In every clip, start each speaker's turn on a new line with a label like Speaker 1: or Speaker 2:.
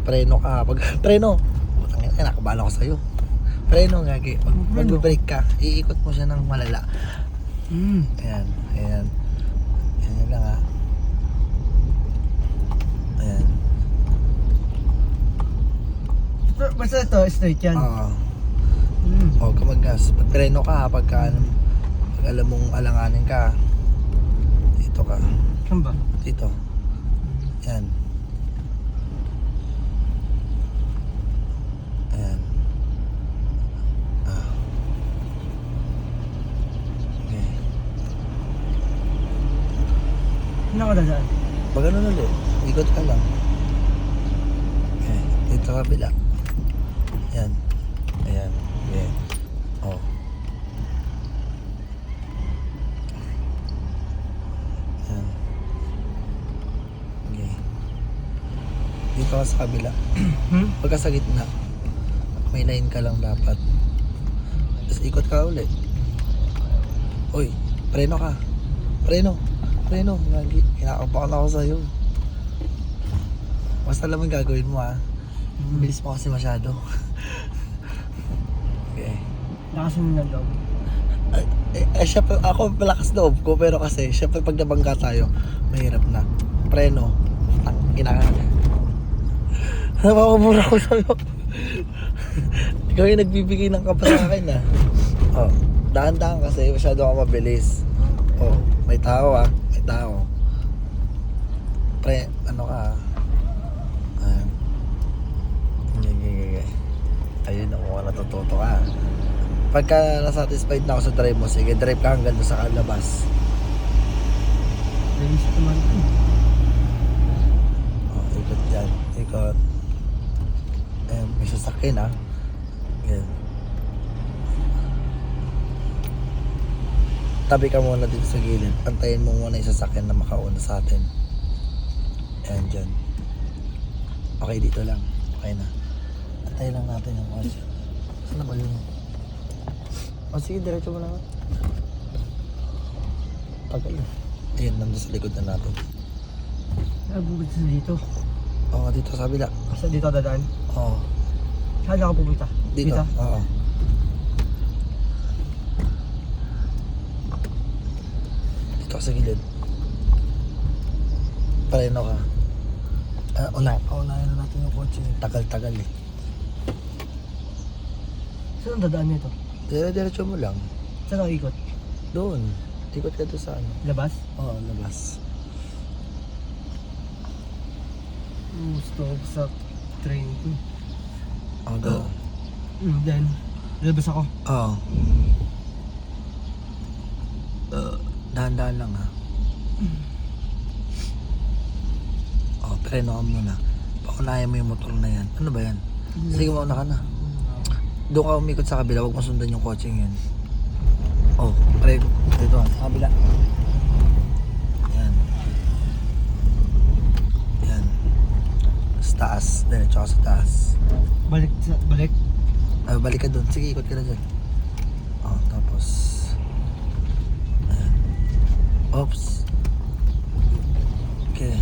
Speaker 1: Preno ka. Pag preno, putang ina, nakabala ko sa'yo. Preno nga, pag mag-break ka, iikot mo siya ng malala. Ayan, ayan. Ayan lang ha. Ayan.
Speaker 2: Basta ito, straight yan.
Speaker 1: Oo. Huwag ka mag-gas. Pag preno ka, pag alam mong alanganin ka, dito ka.
Speaker 2: Saan ba?
Speaker 1: Dito. Ayan. Ayan. Okay.
Speaker 2: Ano ka dadaan?
Speaker 1: Pag ano ulit, ikot ka lang. Okay. Dito ka kabila. Ayan. Ayan. Okay. Oh. Ayan. Okay. Dito ka sa kabila. Pagka sa gitna, may line ka lang dapat. Tapos ikot ka ulit. Uy, preno ka. Preno. Preno. Kinakabahan ako sa'yo. Basta alam mo yung gagawin mo ha. Bilis mo kasi masyado. Okay.
Speaker 2: Lakasin mo ng loob.
Speaker 1: Syempre, ako malakas loob ko, pero kasi syempre pag nabangga tayo, mahirap na. Preno. Kinakabahan. Napapamura ko sa'yo. Ikaw yung nagbibigay ng kapa sa akin ah. Oh, dahan-dahan kasi masyado ako mabilis. Oh, may tao ah. May tao. Ano ka ah. Ayan. Ayun, mukhang natututo ka. Pagka nasatisfied na ako sa drive mo, sige, drive ka hanggang doon sa labas.
Speaker 2: Naisip naman ito.
Speaker 1: Oh, ikot yan. Ikot. Ayan, may sasakyan ah. Ayan. Tabi ka muna dito sa gilid. Antayin mo muna yung sasakyan na makauna sa atin. Ayan dyan. Okay, dito lang. Okay na. Antayin lang natin yung kotse. Saan na ba yun? O sige, diretso mo lang. Tagal. Ayan, nandun sa likod na natin.
Speaker 2: Nabugod sa dito.
Speaker 1: Oo, dito sa kabila.
Speaker 2: Sa dito dadaan?
Speaker 1: Oo.
Speaker 2: Saan ka pupunta?
Speaker 1: Dito? Oo. Dito ka sa gilid. Pareno ka. Unahin na natin yung kotse. Tagal-tagal eh.
Speaker 2: Saan ang dadaan nito?
Speaker 1: Diretso mo lang.
Speaker 2: Saan ako ikot?
Speaker 1: Doon. Ikot ka doon sa ano.
Speaker 2: Labas?
Speaker 1: Oo, labas.
Speaker 2: Gusto ko sa train ko.
Speaker 1: Oo, go.
Speaker 2: Then, labas ako.
Speaker 1: Oo. Dahan-dahan lang ha. Oh, preno ka muna. Paunahin mo yung motor na yan. Ano ba yan? Sige, mauna ka na. Doon ka umikot sa kabila, huwag mo sundan yung coaching yan. Oh, preno. Dito sa kabila. Yan. Yan. Sa taas. Diretso ka sa taas.
Speaker 2: Balik.
Speaker 1: Balik ka doon. Sige, ikot ka na dyan. Oh, tapos ayan. Oops. Okay.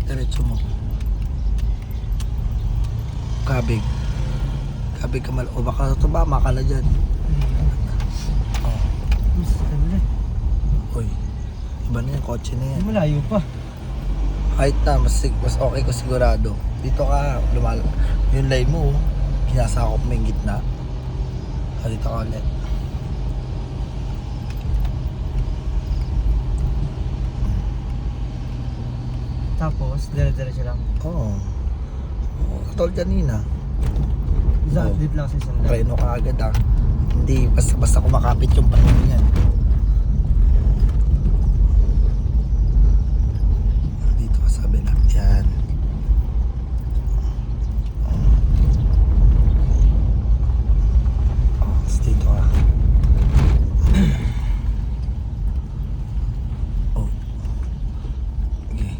Speaker 1: Diretso mo. Kabig. Kabig ka o baka tumama ka na dyan. Oh. Uy. Iba na yung kotse na yan.
Speaker 2: Malayo pa.
Speaker 1: Kahit na, mas okay ko sigurado. Dito ka, yung line mo, kinasakop mo yung gitna. Dito ka ulit.
Speaker 2: Tapos, dire-diretso lang.
Speaker 1: Oo. Katulad kanina.
Speaker 2: Dito lang sa isang lang.
Speaker 1: Preno ka agad ah. Hindi basta kumakapit yung preno niyan. Dito ka sa kabila. Yan. Dito ka. Oh. Okay.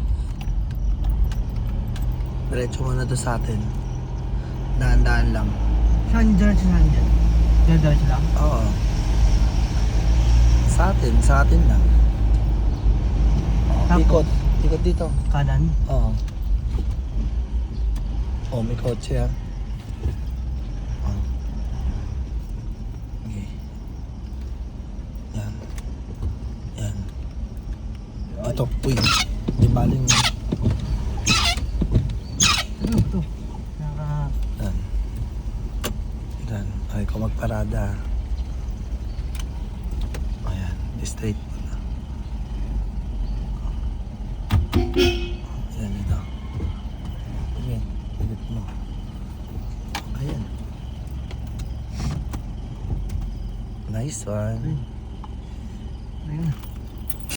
Speaker 1: Diretso muna to sa atin. Dahan-dahan lang.
Speaker 2: Saan diretso saan yan? Diretso lang?
Speaker 1: Oo. Sa atin lang.
Speaker 2: Tapos?
Speaker 1: Ikot dito.
Speaker 2: Kanan?
Speaker 1: Oo. Oh, may kotse ah. Oh. Okay. Yan. Yan. Ito, uy. Di baling.
Speaker 2: Ano ito?
Speaker 1: Yan. Yan. Ay, kung magparada. Ayan. Straight po na. Ayan ito. Ayan. Pilit mo. Ayan. Nice one.
Speaker 2: Ayun na.